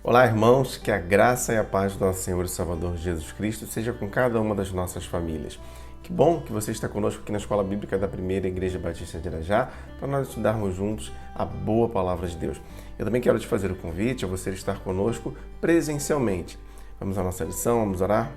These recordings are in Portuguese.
Olá, irmãos, que a graça e a paz do nosso Senhor e Salvador Jesus Cristo seja com cada uma das nossas famílias. Que bom que você está conosco aqui na Escola Bíblica da Primeira Igreja Batista de Irajá, para nós estudarmos juntos a boa palavra de Deus. Eu também quero te fazer o convite a você estar conosco presencialmente. Vamos à nossa lição, vamos orar?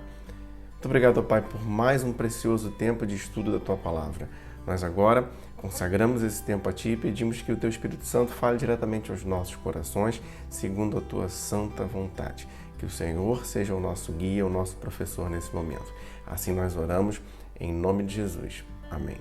Muito obrigado, Pai, por mais um precioso tempo de estudo da Tua Palavra. Nós agora consagramos esse tempo a Ti e pedimos que o Teu Espírito Santo fale diretamente aos nossos corações, segundo a Tua santa vontade. Que o Senhor seja o nosso guia, o nosso professor nesse momento. Assim nós oramos, em nome de Jesus. Amém.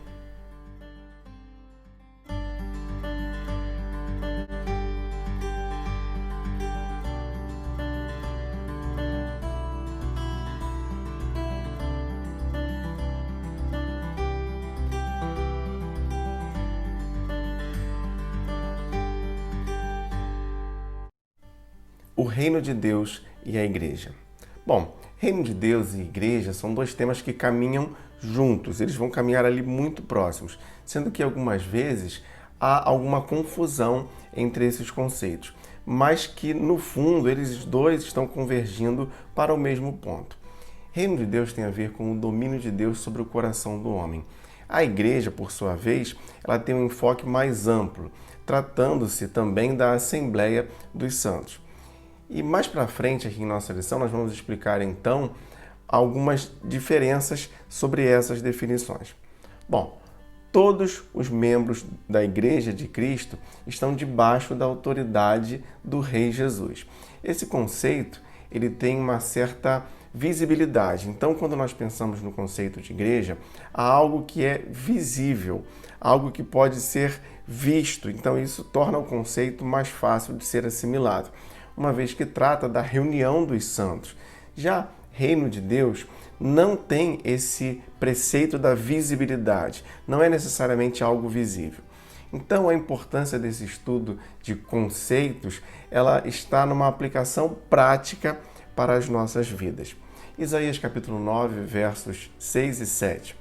O reino de Deus e a igreja. Bom, reino de Deus e igreja são dois temas que caminham juntos, eles vão caminhar ali muito próximos, sendo que algumas vezes há alguma confusão entre esses conceitos, mas que no fundo eles dois estão convergindo para o mesmo ponto. Reino de Deus tem a ver com o domínio de Deus sobre o coração do homem. A igreja, por sua vez, ela tem um enfoque mais amplo, tratando-se também da Assembleia dos Santos. E mais para frente, aqui em nossa lição, nós vamos explicar então algumas diferenças sobre essas definições. Bom, todos os membros da Igreja de Cristo estão debaixo da autoridade do Rei Jesus. Esse conceito, ele tem uma certa visibilidade. Então, quando nós pensamos no conceito de igreja, há algo que é visível, algo que pode ser visto. Então, isso torna o conceito mais fácil de ser assimilado, uma vez que trata da reunião dos santos. Já reino de Deus não tem esse preceito da visibilidade, não é necessariamente algo visível. Então, a importância desse estudo de conceitos, ela está numa aplicação prática para as nossas vidas. Isaías capítulo 9, versos 6 e 7.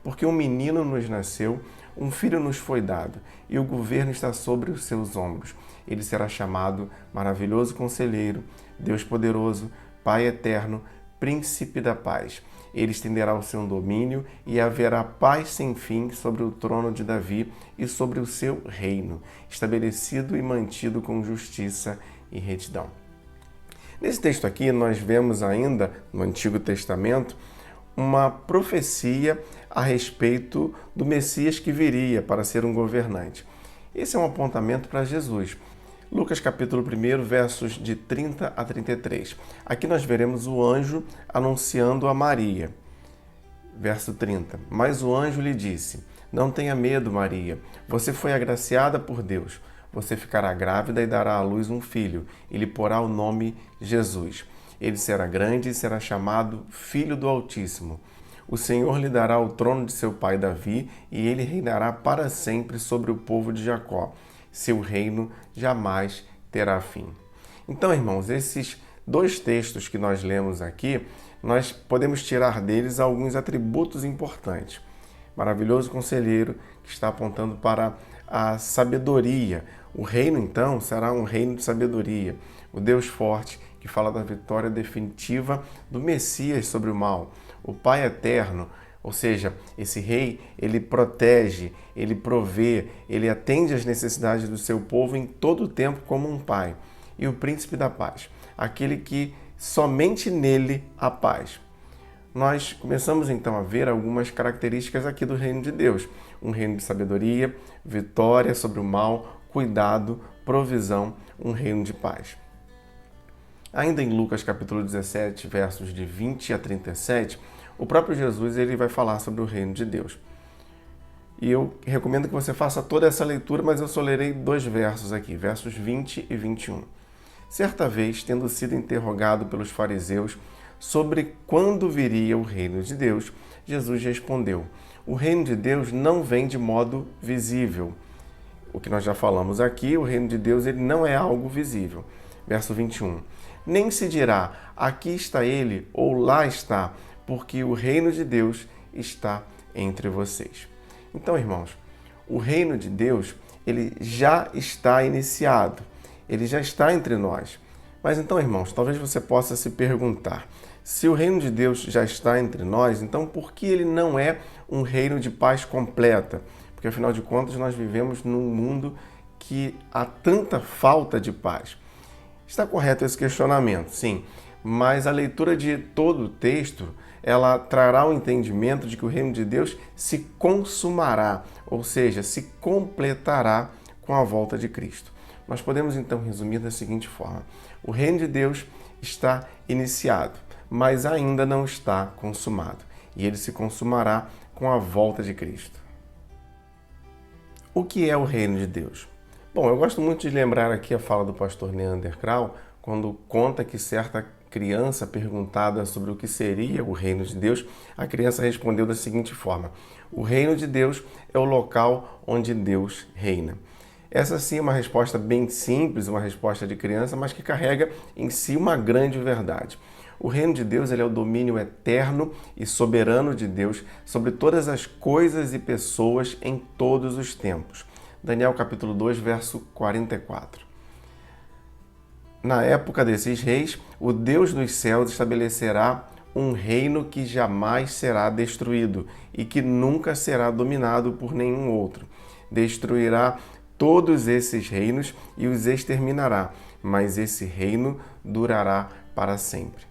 Porque um menino nos nasceu, um filho nos foi dado, e o governo está sobre os seus ombros. Ele será chamado Maravilhoso Conselheiro, Deus Poderoso, Pai Eterno, Príncipe da Paz. Ele estenderá o seu domínio e haverá paz sem fim sobre o trono de Davi e sobre o seu reino, estabelecido e mantido com justiça e retidão. Nesse texto aqui, nós vemos ainda, no Antigo Testamento, uma profecia a respeito do Messias que viria para ser um governante. Esse é um apontamento para Jesus. Lucas capítulo 1, versos de 30 a 33. Aqui nós veremos o anjo anunciando a Maria. Verso 30. Mas o anjo lhe disse: Não tenha medo, Maria, você foi agraciada por Deus. Você ficará grávida e dará à luz um filho, e lhe porá o nome Jesus. Ele será grande e será chamado Filho do Altíssimo. O Senhor lhe dará o trono de seu pai Davi, e ele reinará para sempre sobre o povo de Jacó. Seu reino jamais terá fim. Então, irmãos, esses dois textos que nós lemos aqui, nós podemos tirar deles alguns atributos importantes. Maravilhoso Conselheiro, que está apontando para a sabedoria. O reino, então, será um reino de sabedoria. O Deus forte, que fala da vitória definitiva do Messias sobre o mal. O Pai eterno, ou seja, esse rei, ele protege, ele provê, ele atende às necessidades do seu povo em todo o tempo como um pai. E o príncipe da paz, aquele que somente nele há paz. Nós começamos então a ver algumas características aqui do reino de Deus. Um reino de sabedoria, vitória sobre o mal, cuidado, provisão, um reino de paz. Ainda em Lucas capítulo 17, versos de 20 a 37, o próprio Jesus ele vai falar sobre o reino de Deus. E eu recomendo que você faça toda essa leitura, mas eu só lerei dois versos aqui, versos 20 e 21. Certa vez, tendo sido interrogado pelos fariseus sobre quando viria o reino de Deus, Jesus respondeu: O reino de Deus não vem de modo visível. O que nós já falamos aqui, o reino de Deus ele não é algo visível. Verso 21. Nem se dirá, aqui está ele ou lá está, porque o reino de Deus está entre vocês. Então, irmãos, o reino de Deus, ele já está iniciado, ele já está entre nós. Mas então, irmãos, talvez você possa se perguntar, se o reino de Deus já está entre nós, então por que ele não é um reino de paz completa? Porque afinal de contas nós vivemos num mundo que há tanta falta de paz. Está correto esse questionamento, sim, mas a leitura de todo o texto, ela trará o entendimento de que o reino de Deus se consumará, ou seja, se completará com a volta de Cristo. Nós podemos então resumir da seguinte forma: o reino de Deus está iniciado, mas ainda não está consumado, e ele se consumará com a volta de Cristo. O que é o reino de Deus? Bom, eu gosto muito de lembrar aqui a fala do pastor Neander Krau, quando conta que certa criança, perguntada sobre o que seria o reino de Deus, a criança respondeu da seguinte forma: o reino de Deus é o local onde Deus reina. Essa sim é uma resposta bem simples, uma resposta de criança, mas que carrega em si uma grande verdade. O reino de Deus ele é o domínio eterno e soberano de Deus sobre todas as coisas e pessoas em todos os tempos. Daniel capítulo 2, verso 44. Na época desses reis, o Deus dos céus estabelecerá um reino que jamais será destruído e que nunca será dominado por nenhum outro. Destruirá todos esses reinos e os exterminará, mas esse reino durará para sempre.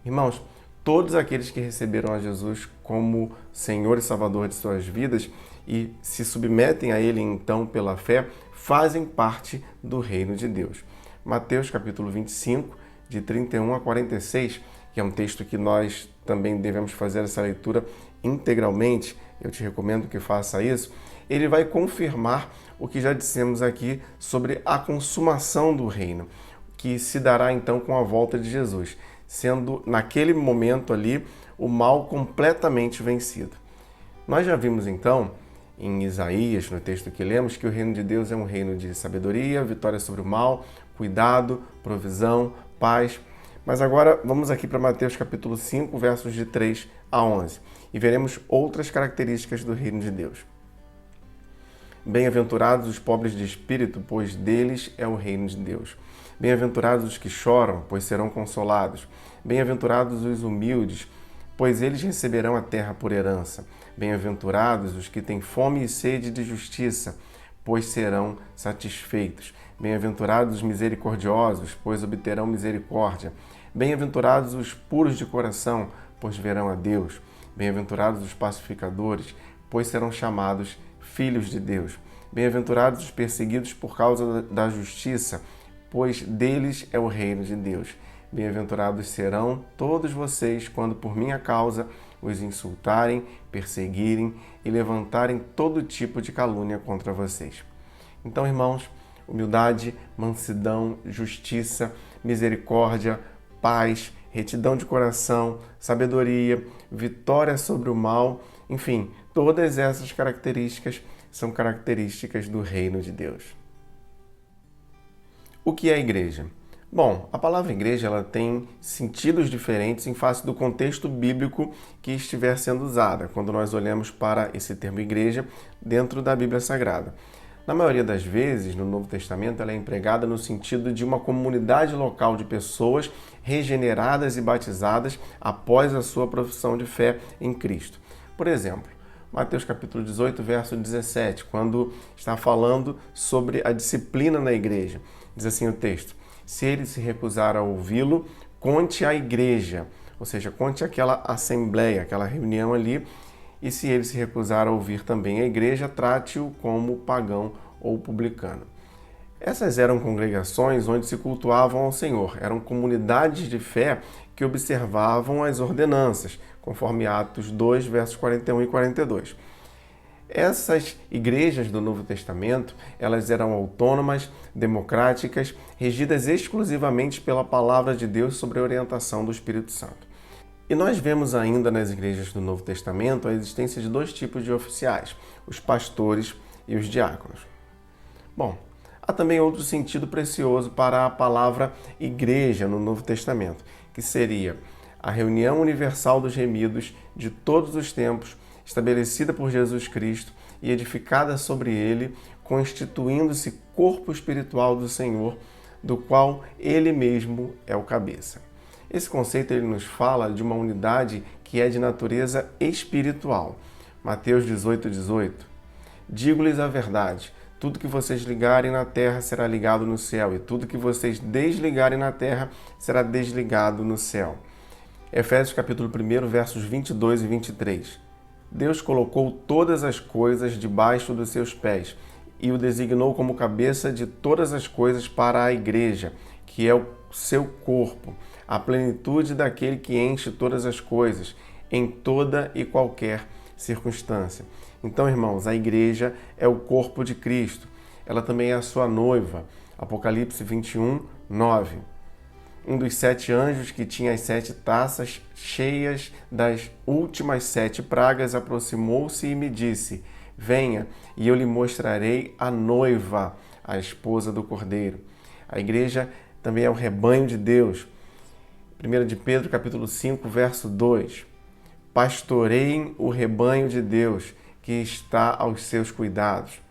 Irmãos, todos aqueles que receberam a Jesus como Senhor e Salvador de suas vidas e se submetem a Ele então pela fé, fazem parte do reino de Deus. Mateus capítulo 25, de 31 a 46, que é um texto que nós também devemos fazer essa leitura integralmente, eu te recomendo que faça isso, ele vai confirmar o que já dissemos aqui sobre a consumação do reino, que se dará então com a volta de Jesus, sendo naquele momento ali o mal completamente vencido. Nós já vimos então em Isaías, no texto que lemos, que o reino de Deus é um reino de sabedoria, vitória sobre o mal, cuidado, provisão, paz. Mas agora vamos aqui para Mateus capítulo 5, versos de 3 a 11, e veremos outras características do reino de Deus. Bem-aventurados os pobres de espírito, pois deles é o reino de Deus. Bem-aventurados os que choram, pois serão consolados. Bem-aventurados os humildes, pois eles receberão a terra por herança. Bem-aventurados os que têm fome e sede de justiça, pois serão satisfeitos. Bem-aventurados os misericordiosos, pois obterão misericórdia. Bem-aventurados os puros de coração, pois verão a Deus. Bem-aventurados os pacificadores, pois serão chamados filhos de Deus. Bem-aventurados os perseguidos por causa da justiça, pois deles é o reino de Deus. Bem-aventurados serão todos vocês quando por minha causa os insultarem, perseguirem e levantarem todo tipo de calúnia contra vocês. Então, irmãos, humildade, mansidão, justiça, misericórdia, paz, retidão de coração, sabedoria, vitória sobre o mal, enfim, todas essas características são características do reino de Deus. O que é a igreja? Bom, a palavra igreja ela tem sentidos diferentes em face do contexto bíblico que estiver sendo usada, quando nós olhamos para esse termo igreja dentro da Bíblia Sagrada. Na maioria das vezes, no Novo Testamento, ela é empregada no sentido de uma comunidade local de pessoas regeneradas e batizadas após a sua profissão de fé em Cristo. Por exemplo, Mateus capítulo 18, verso 17, quando está falando sobre a disciplina na igreja. Diz assim o texto: se ele se recusar a ouvi-lo, conte à igreja, ou seja, conte àquela assembleia, aquela reunião ali, e se ele se recusar a ouvir também a igreja, trate-o como pagão ou publicano. Essas eram congregações onde se cultuavam ao Senhor, eram comunidades de fé que observavam as ordenanças, conforme Atos 2, versos 41 e 42. Essas igrejas do Novo Testamento, elas eram autônomas, democráticas, regidas exclusivamente pela palavra de Deus sobre a orientação do Espírito Santo. E nós vemos ainda nas igrejas do Novo Testamento a existência de dois tipos de oficiais, os pastores e os diáconos. Bom, há também outro sentido precioso para a palavra igreja no Novo Testamento, que seria a reunião universal dos remidos de todos os tempos, estabelecida por Jesus Cristo e edificada sobre ele, constituindo-se corpo espiritual do Senhor, do qual ele mesmo é o cabeça. Esse conceito ele nos fala de uma unidade que é de natureza espiritual. Mateus 18:18. Digo-lhes a verdade, tudo que vocês ligarem na terra será ligado no céu, e tudo que vocês desligarem na terra será desligado no céu. Efésios capítulo 1, versos 22 e 23. Deus colocou todas as coisas debaixo dos seus pés e o designou como cabeça de todas as coisas para a igreja, que é o seu corpo, a plenitude daquele que enche todas as coisas, em toda e qualquer circunstância. Então, irmãos, a igreja é o corpo de Cristo. Ela também é a sua noiva. Apocalipse 21:9. Um dos 7 anjos que tinha as 7 taças cheias das últimas 7 pragas aproximou-se e me disse: venha, e eu lhe mostrarei a noiva, a esposa do Cordeiro. A igreja também é o rebanho de Deus. 1 de Pedro, capítulo 5, verso 2. Pastoreiem o rebanho de Deus, que está aos seus cuidados.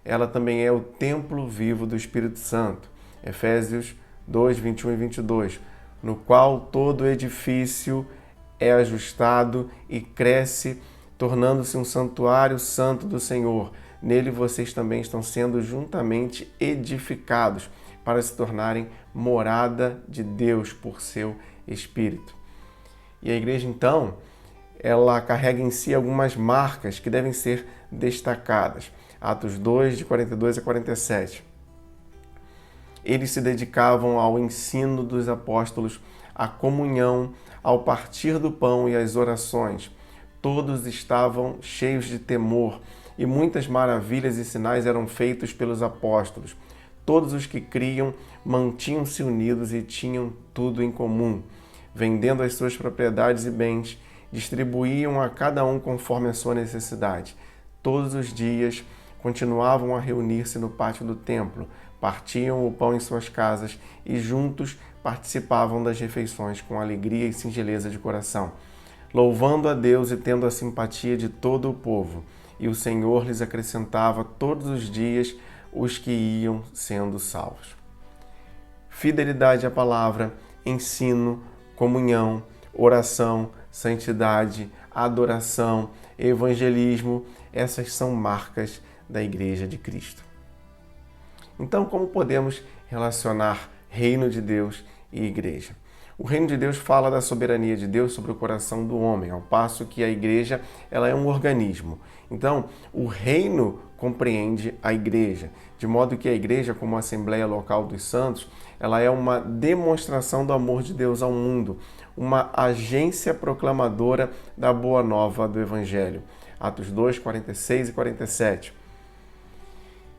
Ela também é o templo vivo do Espírito Santo. Efésios 2, 21 e 22. No qual todo edifício é ajustado e cresce, tornando-se um santuário santo do Senhor. Nele vocês também estão sendo juntamente edificados para se tornarem morada de Deus por seu Espírito. E a igreja, então, ela carrega em si algumas marcas que devem ser destacadas. Atos 2, de 42 a 47. Eles se dedicavam ao ensino dos apóstolos, à comunhão, ao partir do pão e às orações. Todos estavam cheios de temor e muitas maravilhas e sinais eram feitos pelos apóstolos. Todos os que criam mantinham-se unidos e tinham tudo em comum. Vendendo as suas propriedades e bens, distribuíam a cada um conforme a sua necessidade. Todos os dias continuavam a reunir-se no pátio do templo, partiam o pão em suas casas e juntos participavam das refeições com alegria e singeleza de coração, louvando a Deus e tendo a simpatia de todo o povo. E o Senhor lhes acrescentava todos os dias os que iam sendo salvos. Fidelidade à palavra, ensino, comunhão, oração, santidade, adoração, evangelismo, essas são marcas da Igreja de Cristo. Então, como podemos relacionar reino de Deus e igreja? O reino de Deus fala da soberania de Deus sobre o coração do homem, ao passo que a igreja ela é um organismo. Então, o reino compreende a igreja, de modo que a igreja, como Assembleia Local dos Santos, ela é uma demonstração do amor de Deus ao mundo, uma agência proclamadora da boa nova do Evangelho. Atos 2, 46 e 47.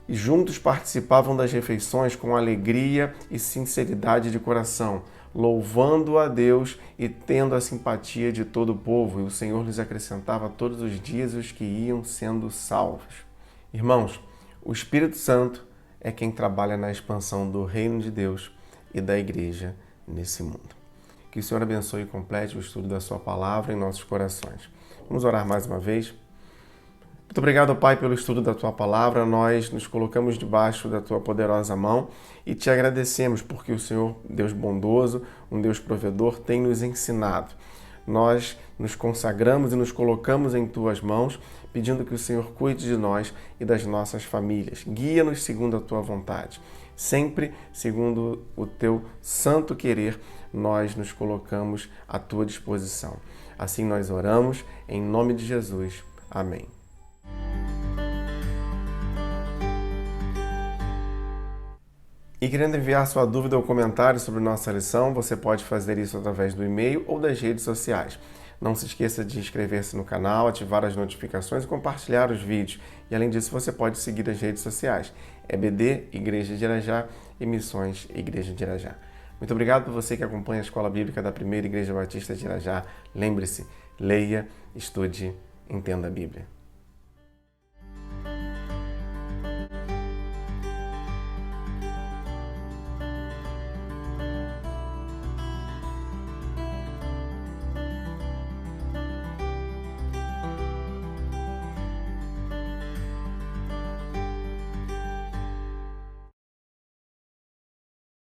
E juntos participavam das refeições com alegria e sinceridade de coração, louvando a Deus e tendo a simpatia de todo o povo, e o Senhor lhes acrescentava todos os dias os que iam sendo salvos. Irmãos, o Espírito Santo é quem trabalha na expansão do reino de Deus e da igreja nesse mundo. Que o Senhor abençoe e complete o estudo da sua palavra em nossos corações. Vamos orar mais uma vez? Muito obrigado, Pai, pelo estudo da Tua Palavra. Nós nos colocamos debaixo da Tua poderosa mão e Te agradecemos porque o Senhor, Deus bondoso, um Deus provedor, tem nos ensinado. Nós nos consagramos e nos colocamos em Tuas mãos, pedindo que o Senhor cuide de nós e das nossas famílias. Guia-nos segundo a Tua vontade. Sempre segundo o Teu santo querer, nós nos colocamos à Tua disposição. Assim nós oramos, em nome de Jesus. Amém. E querendo enviar sua dúvida ou comentário sobre nossa lição, você pode fazer isso através do e-mail ou das redes sociais. Não se esqueça de inscrever-se no canal, ativar as notificações e compartilhar os vídeos. E além disso, você pode seguir as redes sociais. EBD, Igreja de Irajá, e Missões Igreja de Irajá. Muito obrigado por você que acompanha a Escola Bíblica da Primeira Igreja Batista de Irajá. Lembre-se, leia, estude, entenda a Bíblia.